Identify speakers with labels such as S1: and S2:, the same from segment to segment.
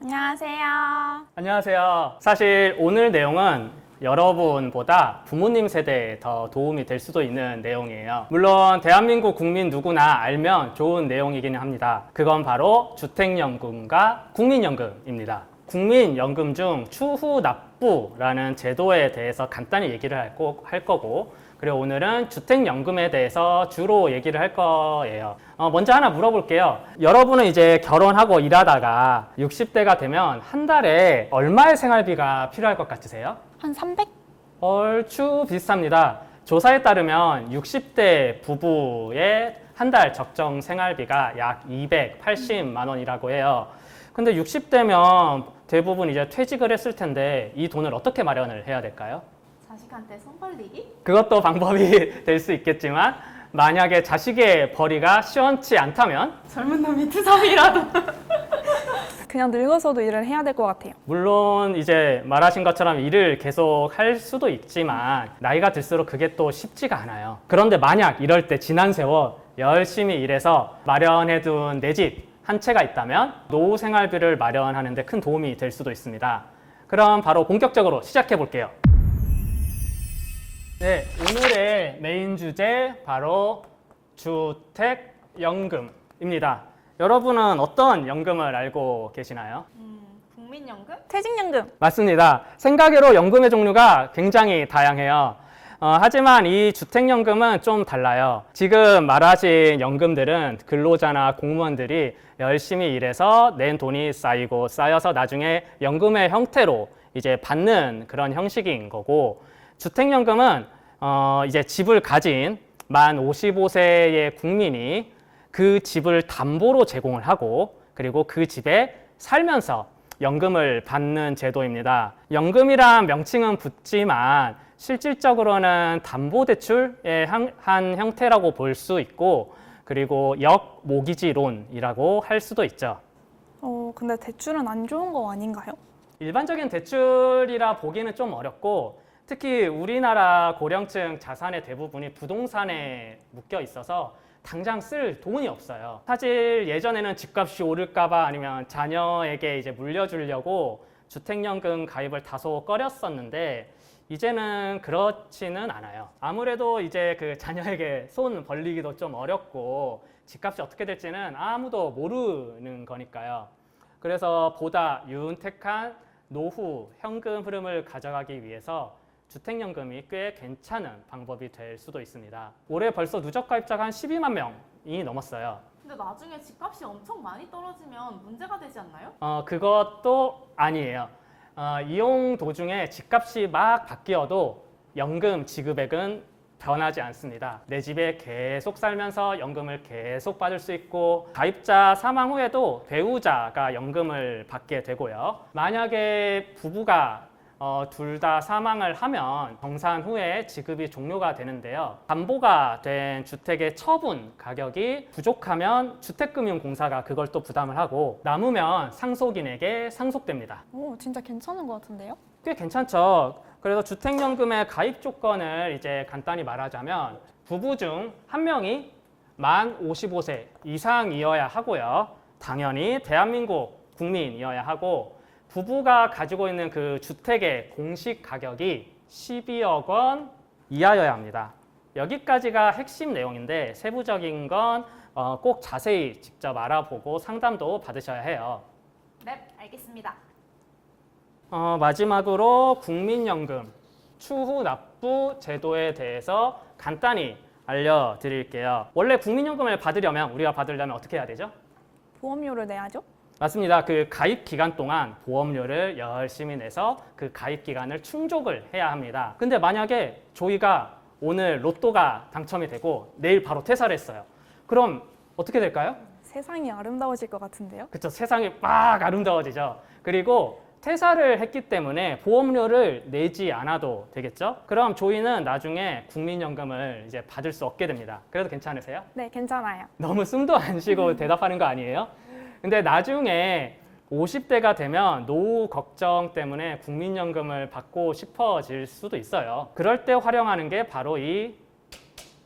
S1: 안녕하세요.
S2: 안녕하세요. 사실 오늘 내용은 여러분보다 부모님 세대에 더 도움이 될 수도 있는 내용이에요. 물론 대한민국 국민 누구나 알면 좋은 내용이기는 합니다. 그건 바로 주택연금과 국민연금입니다. 국민연금 중 추후 납부라는 제도에 대해서 간단히 얘기를 할 거고, 그리고 오늘은 주택연금에 대해서 주로 얘기를 할 거예요. 먼저 하나 물어볼게요. 여러분은 이제 결혼하고 일하다가 60대가 되면 한 달에 얼마의 생활비가 필요할 것 같으세요?
S1: 한 300?
S2: 얼추 비슷합니다. 조사에 따르면 60대 부부의 한 달 적정 생활비가 약 280만 원이라고 해요. 근데 60대면 대부분 이제 퇴직을 했을 텐데 이 돈을 어떻게 마련을 해야 될까요?
S1: 자식한테 손 벌리기?
S2: 그것도 방법이 될 수 있겠지만 만약에 자식의 벌이가 시원치 않다면
S1: 젊은 놈이 투잡이라도. 그냥 늙어서도 일을 해야 될 것 같아요.
S2: 물론 이제 말하신 것처럼 일을 계속 할 수도 있지만 나이가 들수록 그게 또 쉽지가 않아요. 그런데 만약 이럴 때 지난 세월 열심히 일해서 마련해둔 내 집 한 채가 있다면 노후 생활비를 마련하는 데 큰 도움이 될 수도 있습니다. 그럼 바로 본격적으로 시작해 볼게요. 네, 오늘의 메인 주제 바로 주택연금입니다. 여러분은 어떤 연금을 알고 계시나요?
S1: 국민연금? 퇴직연금.
S2: 맞습니다. 생각외로 연금의 종류가 굉장히 다양해요. 하지만 이 주택연금은 좀 달라요. 지금 말하신 연금들은 근로자나 공무원들이 열심히 일해서 낸 돈이 쌓여서 나중에 연금의 형태로 이제 받는 그런 형식인 거고, 주택연금은 이제 집을 가진 만 55세의 국민이 그 집을 담보로 제공을 하고 그리고 그 집에 살면서 연금을 받는 제도입니다. 연금이란 명칭은 붙지만 실질적으로는 담보대출의 한 형태라고 볼 수 있고, 그리고 역모기지론이라고 할 수도 있죠.
S1: 근데 대출은 안 좋은 거 아닌가요?
S2: 일반적인 대출이라 보기는 좀 어렵고, 특히 우리나라 고령층 자산의 대부분이 부동산에 묶여 있어서 당장 쓸 돈이 없어요. 사실 예전에는 집값이 오를까봐 아니면 자녀에게 이제 물려주려고 주택연금 가입을 다소 꺼렸었는데 이제는 그렇지는 않아요. 아무래도 이제 그 자녀에게 손 벌리기도 좀 어렵고 집값이 어떻게 될지는 아무도 모르는 거니까요. 그래서 보다 윤택한 노후 현금 흐름을 가져가기 위해서 주택연금이 꽤 괜찮은 방법이 될 수도 있습니다. 올해 벌써 누적 가입자가 한 12만 명이 넘었어요.
S3: 근데 나중에 집값이 엄청 많이 떨어지면 문제가 되지 않나요?
S2: 그것도 아니에요. 이용 도중에 집값이 막 바뀌어도 연금 지급액은 변하지 않습니다. 내 집에 계속 살면서 연금을 계속 받을 수 있고, 가입자 사망 후에도 배우자가 연금을 받게 되고요. 만약에 부부가 둘 다 사망을 하면 정산 후에 지급이 종료가 되는데요. 담보가 된 주택의 처분 가격이 부족하면 주택금융공사가 그걸 또 부담을 하고 남으면 상속인에게 상속됩니다.
S1: 진짜 괜찮은 것 같은데요?
S2: 꽤 괜찮죠. 그래서 주택연금의 가입 조건을 이제 간단히 말하자면 부부 중 한 명이 만 55세 이상이어야 하고요. 당연히 대한민국 국민이어야 하고, 부부가 가지고 있는 그 주택의 공시 가격이 12억 원 이하여야 합니다. 여기까지가 핵심 내용인데 세부적인 건 꼭 자세히 직접 알아보고 상담도 받으셔야 해요.
S3: 네, 알겠습니다.
S2: 마지막으로 국민연금 추후 납부 제도에 대해서 간단히 알려드릴게요. 원래 국민연금을 받으려면 어떻게 해야 되죠?
S1: 보험료를 내야죠?
S2: 맞습니다. 그 가입 기간 동안 보험료를 열심히 내서 그 가입 기간을 충족을 해야 합니다. 근데 만약에 저희가 오늘 로또가 당첨이 되고 내일 바로 퇴사를 했어요. 그럼 어떻게 될까요?
S1: 세상이 아름다워질 것 같은데요?
S2: 그쵸, 세상이 막 아름다워지죠. 그리고 퇴사를 했기 때문에 보험료를 내지 않아도 되겠죠? 그럼 저희는 나중에 국민연금을 이제 받을 수 없게 됩니다. 그래도 괜찮으세요?
S1: 네, 괜찮아요.
S2: 너무 숨도 안 쉬고 대답하는 거 아니에요? 근데 나중에 50대가 되면 노후 걱정 때문에 국민연금을 받고 싶어질 수도 있어요. 그럴 때 활용하는 게 바로 이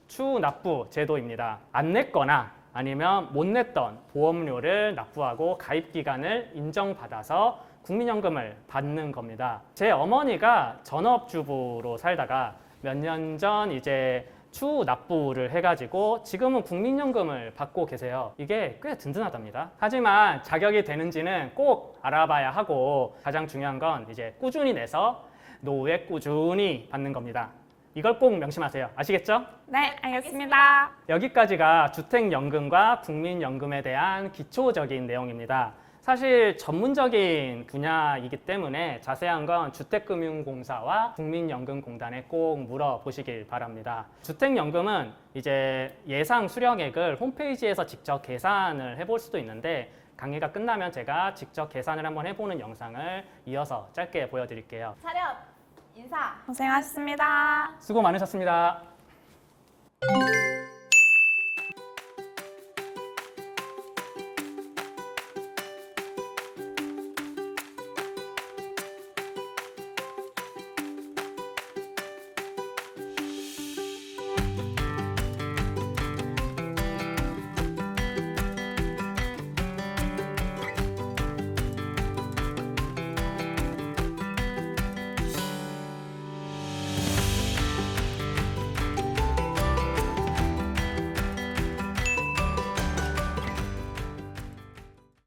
S2: 추납부 제도입니다. 안 냈거나 아니면 못 냈던 보험료를 납부하고 가입 기간을 인정받아서 국민연금을 받는 겁니다. 제 어머니가 전업주부로 살다가 몇 년 전 이제 추후 납부를 해가지고 지금은 국민연금을 받고 계세요. 이게 꽤 든든하답니다. 하지만 자격이 되는지는 꼭 알아봐야 하고 가장 중요한 건 이제 꾸준히 내서 노후에 꾸준히 받는 겁니다. 이걸 꼭 명심하세요. 아시겠죠?
S1: 네, 알겠습니다.
S2: 여기까지가 주택연금과 국민연금에 대한 기초적인 내용입니다. 사실 전문적인 분야이기 때문에 자세한 건 주택금융공사와 국민연금공단에 꼭 물어보시길 바랍니다. 주택연금은 이제 예상 수령액을 홈페이지에서 직접 계산을 해볼 수도 있는데 강의가 끝나면 제가 직접 계산을 한번 해보는 영상을 이어서 짧게 보여드릴게요.
S3: 차렷 인사.
S1: 고생하셨습니다.
S2: 수고 많으셨습니다.